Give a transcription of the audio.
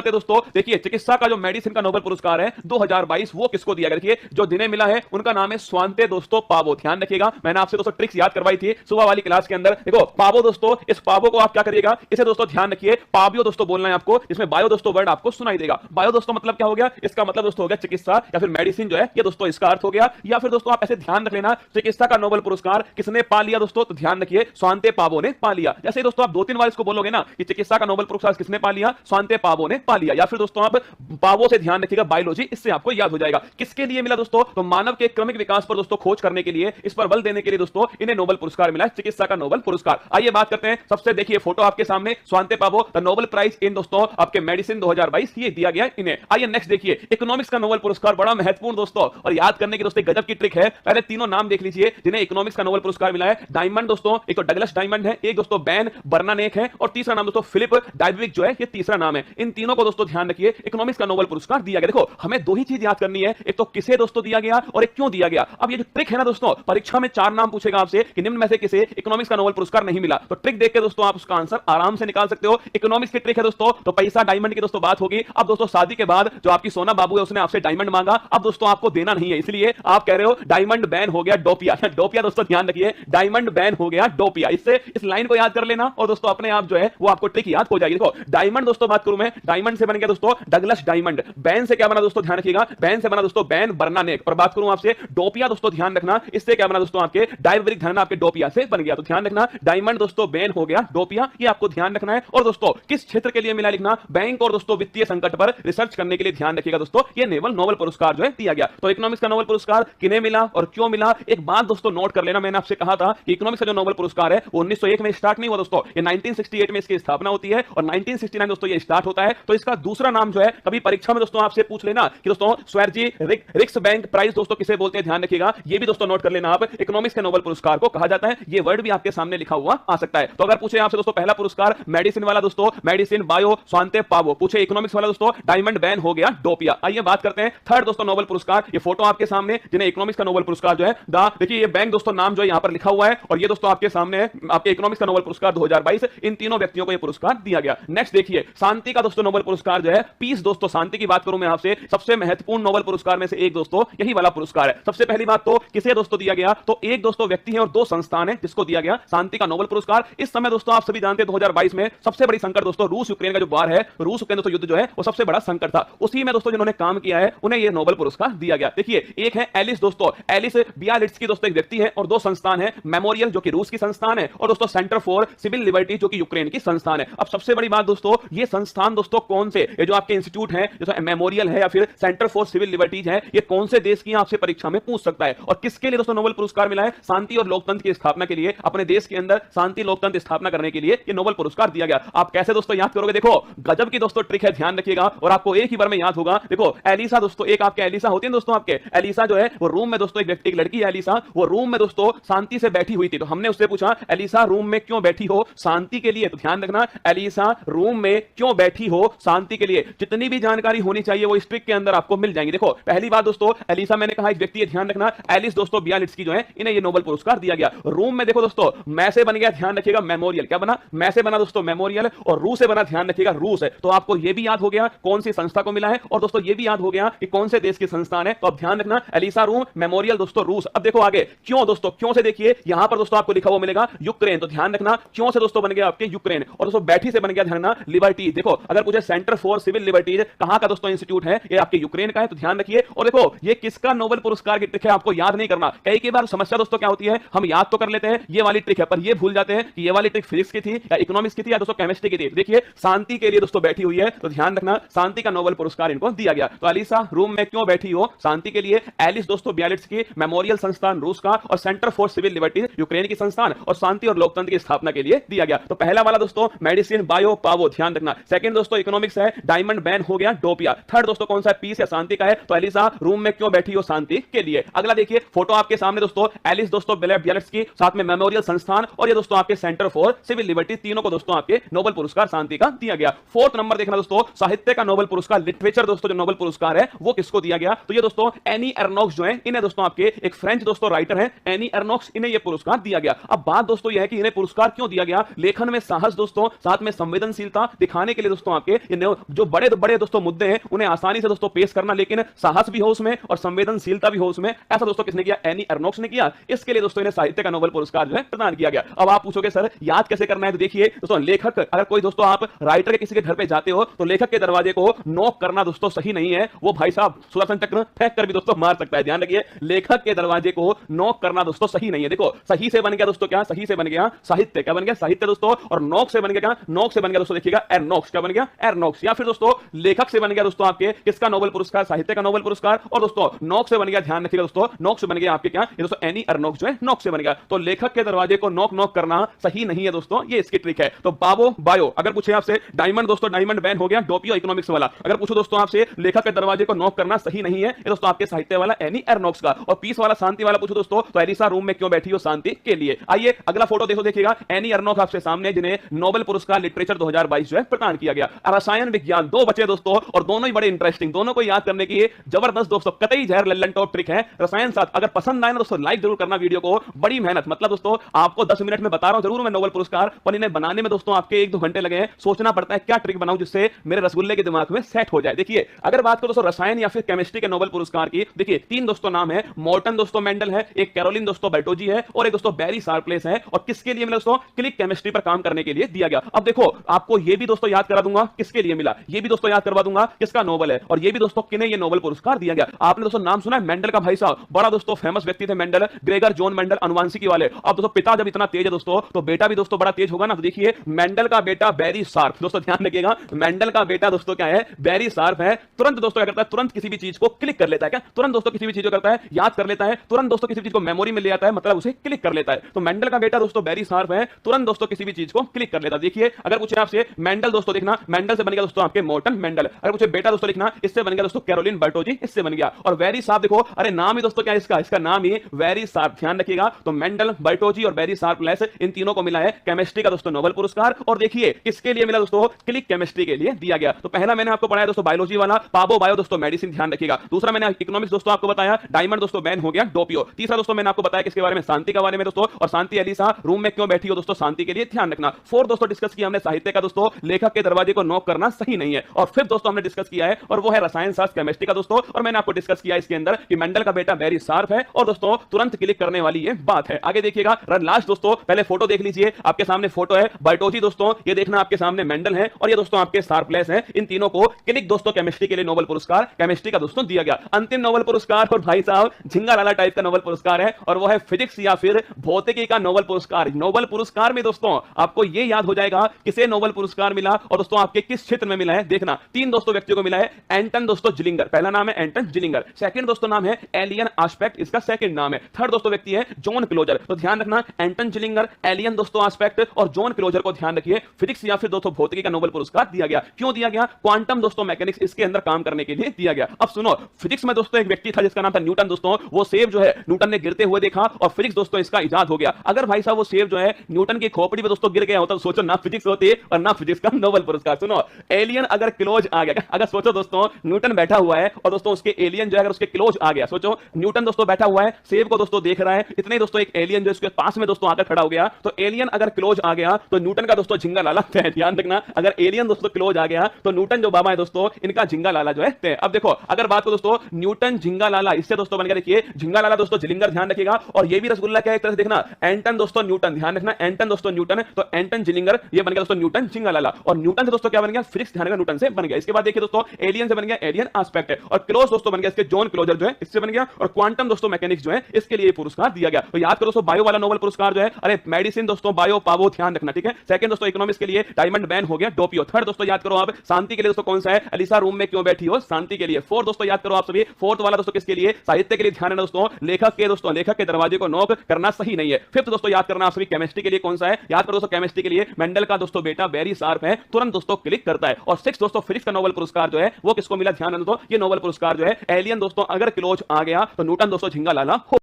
करते दोस्तों, देखिए चिकित्सा का जो मेडिसिन का नोबेल पुरस्कार है 2022 वो किसको दिया गया, देखिए जो जिन्हें मिला है उनका नाम है स्वांते दोस्तों पावो। ध्यान रखिएगा, मैंने आपसे दोस्तों ट्रिक्स याद करवाई थी सुबह वाली क्लास के अंदर। देखो पावो दोस्तों, इस पावो को आप क्या करिएगा, इसे दोस्तों ध्यान रखिए पावियो दोस्तों बोलना है आपको, इसमें बायो दोस्तों वर्ड आपको सुनाई देगा। बायो दोस्तों मतलब क्या हो गया, इसका मतलब दोस्तों हो गया चिकित्सा या फिर मेडिसिन जो है ये दोस्तों इसका अर्थ हो गया। या फिर दोस्तों आप ऐसे ध्यान रख लेना चिकित्सा का नोबेल पुरस्कार किसने पा लिया दोस्तों, तो ध्यान रखिए स्वांते पावो ने पा लिया। जैसे दोस्तों आप 2-3 बार इसको बोलोगे ना कि चिकित्सा का नोबेल पुरस्कार किसने पा लिया, स्वांते पावो ने पा लिया। या फिर दोस्तों आप पावो से ध्यान रखिएगा बायोलॉजी, इससे आपको याद हो जाएगा। किसके लिए मिला दोस्तों, तो मानव के क्रमिक विकास पर दोस्तों खोज करने के लिए, इस पर बल देने के लिए दोस्तों इन्हें नोबेल पुरस्कार मिला है, चिकित्सा का नोबेल पुरस्कार। आइए बात करते हैं, सबसे देखिए फोटो आपके सामने, Svante Paavo the Nobel prize in दोस्तों आपके मेडिसिन 2022 ये दिया गया है इन्हें। आइए नेक्स्ट देखिए इकोनॉमिक्स का नोबेल पुरस्कार, बड़ा महत्वपूर्ण दोस्तों और याद करने की दोस्तों गजब की ट्रिक है। पहले तीनों नाम देख लीजिए जिन्हें इकोनॉमिक्स का नोबेल पुरस्कार मिला है। डायमंड दोस्तों, एक तो डगलस डायमंड है, एक दोस्तों बैन बर्नानेक है और तीसरा नाम दोस्तों फिलिप डायबविक जो है ये तीसरा नाम है। इन तीनों को दोस्तों ध्यान रखिए इकोनॉमिक्स का नोबेल पुरस्कार दिया गया। देखो हमें दो ही चीज याद करनी है, एक तो किसे दोस्तों दिया गया और एक क्यों दिया गया। अब ये जो ट्रिक है ना दोस्तों, परीक्षा में 4 नाम पूछेगा आपसे कि निम्न में से किसे इकोनॉमिक्स का नोबेल पुरस्कार नहीं मिला, तो ट्रिक देख के दोस्तों आप उसका आंसर आराम से निकाल सकते हो। इकोनॉमिक्स की ट्रिक है दोस्तों, तो पैसा डायमंड की दोस्तों बात होगी। अब दोस्तों शादी के बाद जो आपकी सोना बाबू है उसने आपसे डायमंड मांगा, अब दोस्तों आपको देना नहीं है, इसलिए आप कह रहे हो डायमंड बैन हो गया डोपिया। डोपिया दोस्तों ध्यान रखिए, डायमंड बैन हो गया डोपिया। इससे इस लाइन को याद कर लेना और दोस्तों अपने आप जो है वो आपको ट्रिक याद हो जाएगी। देखो डायमंड दोस्तों बात करूं मैं, डायमंड से बन गया दोस्तों डगलस डायमंड। बैन से क्या बना दोस्तों, ध्यान रखिएगा, बैन से बना दोस्तों बैन बर्नानेक। और बात करूं आपसे डोपिया दोस्तों, ध्यान रखना इससे क्या बना दोस्तों आपके डायबरिक धन आपके डोपिया से बन गया। तो ध्यान रखना डायमंड दोस्तों बैन हो गया डोपिया, ये आपको ध्यान रखना है। और दोस्तों किस क्षेत्र के लिए मिला लिखना, बैंक और दोस्तों वित्तीय संकट पर रिसर्च करने के लिए ध्यान रखिएगा दोस्तों, ये नोबेल पुरस्कार जो है दिया गया। तो इकोनॉमिक्स का नोबेल पुरस्कार किन्हें मिला और क्यों मिला, एक बात दोस्तों नोट कर लेना, मैंने आपसे कहा था कि इकोनॉमिक्स का जो नोबेल पुरस्कार है वो 1901 में स्टार्ट नहीं हुआ दोस्तों, ये 1968 में इसकी स्थापना होती है और 1969 दोस्तों ये स्टार्ट होता है। तो इसका दूसरा नाम जो है, कभी परीक्षा में दोस्तों आपसे पूछ लेना कि दोस्तों स्वेर्जी रिक्स बैंक प्राइज दोस्तों किसे बोलते हैं, ध्यान रखिएगा, ये भी दोस्तों नोट कर लेना आप, इकोनॉमिक्स के नोबेल पुरस्कार को कहा जाता है। ये वर्ड भी आपके सामने लिखा हुआ आ सकता है। तो अगर पूछे आपसे दोस्तों पहला पुरस्कार मेडिसिन वाला दोस्तों मेडिसिन बायो स्वांते पावो, पूछे इकोनॉमिक्स वाला दोस्तों डायमंड बैन हो गया डोपिया। आइए बात करते हैं थर्ड दोस्तों नोबेल पुरस्कार, ये फोटो आपके सामने जिन्हें इकोनॉमिक्स का नोबेल पुरस्कार जो है देखिए ये बैंक दोस्तों नाम जो है यहां पर लिखा हुआ है और ये दोस्तों आपके सामने है आपके इकोनॉमिक्स का नोबेल पुरस्कार 2022, इन तीनों व्यक्तियों को ये पुरस्कार दिया गया। नेक्स्ट देखिए शांति का दोस्तों नोबेल पुरस्कार जो है पीस दोस्तों, शांति की बात करूं मैं आपसे, सबसे महत्वपूर्ण नोबेल पुरस्कार में से एक दोस्तों यही वाला पुरस्कार है। सबसे पहली बात तो किसे दोस्तों दिया गया, तो एक दोस्तों व्यक्ति है और 2 संस्थान है जिसको दिया गया शांति का नोबेल पुरस्कार। इस समय दोस्तों आप सभी जानते हैं 2022 में सबसे बड़ी संकट दोस्तों रूस यूक्रेन का जो वार है, रूस यूक्रेन दोस्तों युद्ध जो है वो सबसे बड़ा संकट था, उसी में दोस्तों जिन्होंने काम किया है उन्हें ये नोबेल पुरस्कार दिया गया। देखिए एक है एलिस दोस्तों, एलिस बियालिट्स्की दोस्तों एक व्यक्ति है और 2 संस्थान है, मेमोरियल जो कि रूस की संस्थान है और दोस्तों सेंटर फॉर सिविल लिबर्टी जो कि यूक्रेन की संस्थान है। अब सबसे बड़ी बात दोस्तों ये संस्थान दोस्तों कौन से, ये जो आपके इंस्टीट्यूट है जैसे मेमोरियल है या फिर सेंटर फॉर सिविल लिबर्टीज है, ये कौन से देश की आपसे परीक्षा में पूछ सकता है। और किसके लिए दोस्तों नोबेल पुरस्कार मिला है, शांति और लोकतंत्र की स्थापना के लिए, अपने देश के अंदर शांति लोकतंत्र स्थापना करने के लिए ये नोबेल पुरस्कार दिया गया। आप कैसे दोस्तों याद करोगे, देखो गजब की दोस्तों ट्रिक है, ध्यान रखिएगा और आपको एक ही बार में याद होगा। देखो एलिसा दोस्तों, एक आपके एलिसा होती है दोस्तों, आपके एलिसा जो है वो रूम में दोस्तों एक व्यक्ति, एक लड़की है एलिसा, वो रूम में दोस्तों शांति से बैठी हुई थी। तो हमने उससे पूछा एलिसा रूम में क्यों बैठी हो, शांति के लिए। तो ध्यान रखना एलिसा रूम में क्यों बैठी हो, शांति के लिए। जितनी भी जानकारी होनी चाहिए वो इस ट्रिक के अंदर आपको मिल जाएंगी। देखो पहली बात दोस्तों एलिसा मैंने कहा एक व्यक्ति है, ध्यान रखना एलिस दोस्तों बियालिट्स्की जो है इन्हें ये नोबेल पुरस्कार दिया गया। रूम में देखो दोस्तों मैं से बन गया, ध्यान रखिएगा मेमोरियल, क्या बना, मैं से बना दोस्तों मेमोरियल और रूस से बना, ध्यान रखिएगा रूस है। तो आपको ये भी याद हो गया कौन सी संस्था को मिला है और दोस्तों ये भी याद हो गया कि कौन से देश की संस्थान है। तो अब ध्यान रखना एलिसा रूम मेमोरियल दोस्तों रूस। अब देखो आगे क्यों दोस्तों, क्यों से देखिए यहां पर दोस्तों आपको लिखा हुआ मिलेगा यूक्रेन। तो ध्यान रखना क्यों से दोस्तों बन गया आपके यूक्रेन और दोस्तों बैठी से बन गया ध्यान लिबर्टी। देखो अगर पूछे सेंटर फॉर सिविल लिबर्टीज कहां का दोस्तों इंस्टीट्यूट है, ये आपके यूक्रेन का है, तो ध्यान रखिए। और देखो ये किसका नोबेल पुरस्कार की ट्रिक है, आपको याद नहीं करना। कई बार समस्या दोस्तों क्या होती है, हम याद तो कर लेते हैं ये वाली ट्रिक है पर ये भूल जाते हैं कि ये वाली ट्रिक फिजिक्स की थी या इकोनॉमिक्स की थी या दोस्तों केमिस्ट्री की थी। देखिए शांति के लिए दोस्तों बैठी हुई है, तो ध्यान रखना शांति का नोबेल पुरस्कार इनको दिया गया। तो एलिसा रूम में क्यों बैठी हो, शांति के लिए। एलिस दोस्तों बियालिट्स्की मेमोरियल संस्थान रूस का और Centre for Civil Liberties Ukraine की संस्थान और शांति और लोकतंत्र की स्थापना के लिए दिया गया। तो पहला वाला दोस्तों मेडिसिन बायो पावो, ध्यान रखना। सेकंड दोस्तों इकोनॉमिक्स है डायमंड बैन हो गया डोपिया। थर्ड दोस्तों कौन सा पीस या शांति का है, तो एलिसा रूम में क्यों बैठी हो, शांति के लिए। अगला देखिए फोटो आपके सामने दोस्तों एलिस दोस्तों बियालिट्स्की साथ में मेमोरियल संस्थान और ये दोस्तों आपके सेंटर फॉर सिविल लिबर्टी, तीनों को दोस्तों आपके नोबेल पुरस्कार शांति का दिया गया। फोर्थ नंबर देखना दोस्तों साहित्य का नोबेल पुरस्कार, लिटरेचर दोस्तों जो नोबेल पुरस्कार है वो किसको दिया गया, तो ये दोस्तों एनी एर्नोक्स जो है इन्हें दोस्तों आपके एक फ्रेंच दोस्तों राइटर है एनी एर्नोक्स, इन्हें ये पुरस्कार दिया गया। अब बात दोस्तों ये है कि इन्हें पुरस्कार क्यों दिया गया, लेखन में साहस दोस्तों साथ में संवेदनशीलता दिखाने के लिए दोस्तों आपके जो बड़े बड़े दोस्तों मुद्दे हैं उन्हें आसानी से दोस्तों पेश करना, लेकिन साहस भी हो उसमें और संवेदनशीलता भी हो उसमें, ऐसा दोस्तों किसने किया? एनी अर्नोक्स ने किया। इसके लिए दोस्तों इन्हें साहित्य का नोबेल पुरस्कार जो है प्रदान किया गया। अब आप पूछोगे सर याद कैसे करना है? तो देखिए दोस्तों, लेखक, अगर कोई दोस्तों आप राइटर के किसी के घर पे जाते हो तो लेखक के दरवाजे को नॉक करना दोस्तों सही नहीं है। वो भाई साहब सुदर्शन चक्र फेंक कर भी दोस्तों मार सकता है। ध्यान रखिए, लेखक के दरवाजे को नॉक करना दोस्तों सही नहीं है। देखो सही से बन गया दोस्तों क्या? सही से बन गया साहित्य। क्या बन गया? साहित्य दोस्तों। और नॉक से बन गया क्या? नॉक से बन गया दोस्तों, देखिएगा एर्नोक्स। क्या बन गया? एर्नोक्स। या फिर दोस्तों लेखक से बन गया दोस्तों आपके किसका नोबेल पुरस्कार? साहित्य का नोबेल पुरस्कार। और दोस्तों नॉक से बन गया, ध्यान रखिएगा दोस्तों, नॉक से बन गया आपके क्या? ये दोस्तों एनी अर्नोक्स जो है नॉक से बन गया। तो लेखक के दरवाजे को नॉक नॉक करना सही नहीं है दोस्तों, ये इसकी ट्रिक है। तो बाबो बायो, अगर पूछे आपसे डायमंड दोस्तों, डायमंड बैन हो गया, डोपियो इकोनॉमिक्स वाला। अगर पूछो दोस्तों आपसे लेखक के दरवाजे को नॉक करना सही नहीं है, ये दोस्तों आपके साहित्य वाला एनी अर्नोक्स का। और पीस वाला, शांति वाला पूछो दोस्तों तो एलिसा रूम में क्यों बैठी हो? शांति के लिए। आइए अगला फोटो देखो, देखिएगा एनी अर्नोक्स आपसे सामने, जिन्हें नोबेल पुरस्कार लिटरेचर 2022 जो है प्रदान किया गया। रसायन विज्ञान, दो बच्चे दोस्तों और दोनों ही बड़े इंटरेस्टिंग, दोनों को याद करने की जबरदस्त दोस्तों कतई जहर लल्लन टॉप ट्रिक है। रसायन साथ अगर पसंद आए ना दोस्तों लाइक जरूर करना वीडियो को, बड़ी मेहनत, मतलब दोस्तों आपको 10 मिनट में बता रहा हूं जरूर मैं नोबेल पुरस्कार, पर इन्हें बनाने में दोस्तों आपके 1-2 घंटे लगे हैं। सोचना पड़ता है क्या ट्रिक बनाऊं जिससे मेरे रसगुल्ले के दिमाग में सेट हो जाए। देखिए अगर बात करो दोस्तों रसायन या फिर केमिस्ट्री के नोबेल पुरस्कार की, देखिए 3 दोस्तों नाम है, मॉर्टन दोस्तों मेंडल है, एक कैरोलिन दोस्तों बर्टोजी है, और एक दोस्तों बैरी शार्पलेस है। और किसके लिए मिला दोस्तों? क्लिक केमिस्ट्री पर काम करने के लिए दिया गया। अब देखो आपको ये भी दोस्तों याद करा दूंगा किसके लिए मिला, ये भी दोस्तों याद करवा दूंगा किसका नोबेल है, और ये भी दोस्तों किन्हें ये नोबेल पुरस्कार दिया गया। आपने दोस्तों नाम सुना है मेंडल का? भाई साहब बड़ा दोस्तों फेमस व्यक्ति थे मेंडल, ग्रेगर जॉन मेंडल, अनुवांशिकी वाले। अब दोस्तों पिता जब इतना तेज है दोस्तों तो बेटा भी दोस्तों बड़ा तेज होगा ना। तो देखिए मेंडल का बेटा बैरी शार्प, दोस्तों ध्यान रखिएगा, मेंडल का बेटा दोस्तों क्या है? बैरी शार्प है। तुरंत दोस्तों क्या करता है? तुरंत किसी भी चीज को क्लिक कर लेता है। क्या? तुरंत दोस्तों किसी भी चीज को करता है, याद कर लेता है, तुरंत दोस्तों किसी भी चीज को मेमोरी में ले आता है, मतलब उसे क्लिक कर लेता है। तो मेंडल का बेटा दोस्तों बैरी शार्प है, तुरंत दोस्तों किसी भी चीज को क्लिक कर लेता है। देखिए अगर पूछे आपसे मेंडल दोस्तों, देखना मेंडल से बन गया दोस्तों आपके मॉर्टन मेंडल। अगर पूछे बेटा दोस्तों लिखना, इससे बन गया दोस्तों कैरोलिन बर्टोजी, इससे बन गया। और बैरी शार्प देखो, अरे नाम ही दोस्तों क्या है इसका? इसका नाम ही बैरी शार्प। ध्यान रखिएगा, तो मेंडल, बर्टोजी और बैरी शार्पलेस, इन तीनों को मिला है केमिस्ट्री का दोस्तों नोबेल पुरस्कार। और देखिए किसके लिए मिला दोस्तों? क्लिक केमिस्ट्री के लिए दिया गया। तो पहला मैंने आपको पढ़ाया दोस्तों बायोलॉजी वाला, पाबो बायो दोस्तों मेडिसिन, ध्यान रखिएगा। दूसरा मैंने इकोनॉमिक्स दोस्तों आपको बताया, डायमंड दोस्तों बैन हो गया, डोपियो। तीसरा दोस्तों मैंने आपको बताया किसके बारे में? शांति के बारे में दोस्तों, और शांति एलिसा रूम में क्यों बैठी हो दोस्तों? शांति के लिए, ध्यान रखना। फोर्थ दोस्तों डिस्कस किया हमने साहित्य का दोस्तों, लेखक के दरवाजे को नॉक करना सही नहीं है। और फिफ्थ दोस्तों हमने डिस्कस किया है, और वो है रसायन शास्त्र केमिस्ट्री का दोस्तों, और मैंने आपको डिस्कस किया इसके अंदर कि मेंडल का बेटा बैरी शार्प है, और दोस्तों तुरंत क्लिक करने वाली ये बात है। आगे देखिएगा लास्ट दोस्तों, पहले फोटो देख लीजिए, आपके सामने फोटो है बर्टोजी दोस्तों, ये देखना आपके सामने मेंडल है, और ये दोस्तों आपके शार्पलेस है। इन तीनों को क्लिक दोस्तों केमिस्ट्री के लिए नोबेल पुरस्कार केमिस्ट्री का दोस्तों दिया गया। अंतिम नोबेल पुरस्कार, और भाई साहब झिंगा लाला टाइप का नोबेल पुरस्कार है, और वो है फिजिक्स या फिर भौतिकी का नोबेल पुरस्कार। नोबेल पुरस्कार में दोस्तों आपको ये याद हो जाएगा किसे नोबेल पुरस्कार मिला, और दोस्तों आपके किस क्षेत्र में मिला है। देखना 3 दोस्तों व्यक्तियों को मिला है। एंटन दोस्तों जिलिंगर, पहला नाम है एंटन जिलिंगर। सेकंड दोस्तों नाम है एलियन आस्पेक्ट, इसका सेकंड नाम है। थर्ड दोस्तों व्यक्ति है जॉन क्लोजर। तो ध्यान रखना एंटन जिलिंगर, एलियन दोस्तों आस्पेक्ट और जॉन क्लोजर को ध्यान रखिए। फिजिक्स या फिर दोस्तों भौतिकी का नोबेल पुरस्कार दिया गया। क्यों दिया गया? क्वांटम दोस्तों मैकेनिक्स इसके अंदर काम करने के लिए दिया गया। अब सुनो, फिजिक्स में दोस्तों एक व्यक्ति था जिसका नाम था न्यूटन दोस्तों। वो सेब जो है न्यूटन ने गिरते हुए देखा, और फिजिक्स दोस्तों इसका इजाद हो गया। अगर भाई साहब वो सेब जो है न्यूटन की खोपड़ी में दोस्तों गिर गया होता तो सोचो ना फिजिक्स होती और ना फिजिक्स का नोबेल पुरस्कार। सुनो, एलियन अगर क्लोज आ गया, अगर सोचो दोस्तों न्यूटन बैठा हुआ है और दोस्तों उसके एलियन जो है अगर उसके क्लोज आ गया, सोचो न्यूटन दोस्तों बैठा हुआ है, सेब को दोस्तों देख रहा है, इतने ही दोस्तों एक एलियन जो इसके पास में दोस्तों आकर खड़ा हो गया। तो एलियन अगर क्लोज आ गया तो न्यूटन का दोस्तों झिंगा लाला तय। ध्यान रखना, अगर एलियन दोस्तों क्लोज आ गया तो न्यूटन जो बाबा है दोस्तों, इनका झिंगा लाला जो है तय। अब देखो अगर बात को दोस्तों न्यूटन झिंगा लाला, इससे दोस्तों बन गया, देखिए झिंगा लाला दोस्तों जिलिंगर, ध्यान रखिएगा। और ये भी रसगुल्ला क्या है एक तरह से देखना, एंटन दोस्तों न्यूटन, ध्यान रखना एंटन दोस्तों न्यूटन, तो एंटन जिलिंगर ये बन गया दोस्तों न्यूटन झिंगा लाला। और न्यूटन से दोस्तों क्या बन गया? फिजिक्स, ध्यान रखना न्यूटन से बन गया। इसके बाद देखिए दोस्तों एलियन से बन गया एलियन एस्पेक्ट है, और क्लोज दोस्तों बन गया इसके जॉन क्लोजर जो है, इससे बन गया। और क्वांटम दोस्तों मैकेनिक्स जो है इसके लिए पुरस्कार दिया गया। तो याद करो दोस्तों बायो वाला नोबेल पुरस्कार जो है, अरे मेडिसिन दोस्तों बायो पावो, ध्यान रखना, ठीक है। सेकंड दोस्तों इकोनॉमिक्स के लिए डायमंड बैन हो गया, डोपियो। थर्ड दोस्तों याद करो आप शांति के लिए दोस्तों कौन सा है? एलिसा रूम में क्यों बैठी हो, शांति के लिए। फोर्थ दोस्तों याद करो आप सभी, फोर्थ वाला दोस्तों किसके लिए? साहित्य के लिए। ध्यान रखना दोस्तों लेखक के दरवाजे को नॉक करना सही नहीं है। फिफ्थ दोस्तों याद करना आप सभी केमिस्ट्री के लिए कौन सा है? याद करो दोस्तों केमिस्ट्री के लिए मेंडल का दोस्तों बेटा बैरी शार्प है, तुरंत दोस्तों क्लिक करता है। और सिक्स दोस्तों फिजिक्स का नोबेल पुरस्कार जो है वो किसको मिला? ध्यान रखना दोस्तों, ये नोबेल पुरस्कार जो है एलियन दोस्तों अगर क्लोज आ गया तो न्यूटन दोस्तों झिंगा लाला हो